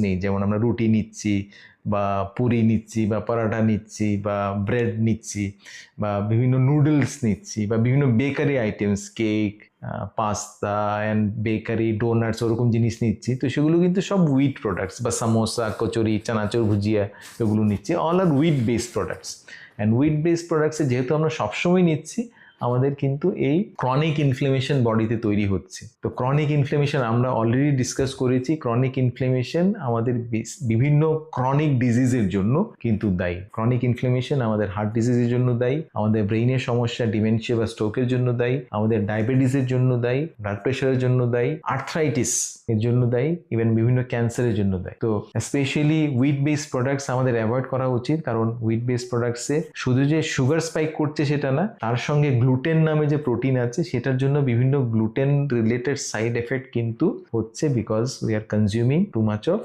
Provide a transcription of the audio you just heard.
নেই, যেমন আমরা রুটি নিচ্ছি বা পুরি নিচ্ছি বা পরাঠা নিচ্ছি বা ব্রেড নিচ্ছি বা বিভিন্ন নুডলস নিচ্ছি বা বিভিন্ন bakery items, cake, pasta and bakery doughnuts ওরকম জিনিস নিচ্ছি, তো সেগুলো কিন্তু সব উইট প্রোডাক্টস, বা সামোসা, কচুরি, চানাচুর, ভুজিয়া এগুলো নিচ্ছি, all are wheat based products. And wheat based প্রোডাক্টসে যেহেতু আমরা সবসময় নিচ্ছি, আমাদের কিন্তু এই ক্রনিক ইনফ্লেমেশন বডিতে তৈরি হচ্ছে। তো ক্রনিক ইনফ্লেমেশন আমরা অলরেডি ডিসকাস করেছি, ক্রনিক ইনফ্লেমেশন আমাদের বিভিন্ন ক্রনিক ডিজিজের জন্য কিন্তু দায়ী। ক্রনিক ইনফ্লেমেশন আমাদের হার্ট ডিজিজের জন্য দায়ী, আমাদের ব্রেইনের সমস্যা, ডিমেনশিয়া বা স্ট্রোকের জন্য দায়ী, আমাদের ডায়াবেটিসের জন্য দায়ী, ব্লাড প্রেশারের জন্য দায়ী, আর্থ্রাইটিস এর জন্য দায়ী, ইভেন বিভিন্ন ক্যান্সারের জন্য দায়ী। তো স্পেশালি উইট বেসড প্রোডাক্টস আমাদের অ্যাভয়েড করা উচিত, কারণ উইট বেসড প্রোডাক্টসে শুধু যে সুগার স্পাইক করছে সেটা না, তার সঙ্গে গ্লুটেন নামে যে প্রোটিন আছে সেটার জন্য বিভিন্ন গ্লুটেন রিলেটেড সাইড এফেক্ট কিন্তু হচ্ছে, because we are consuming too much of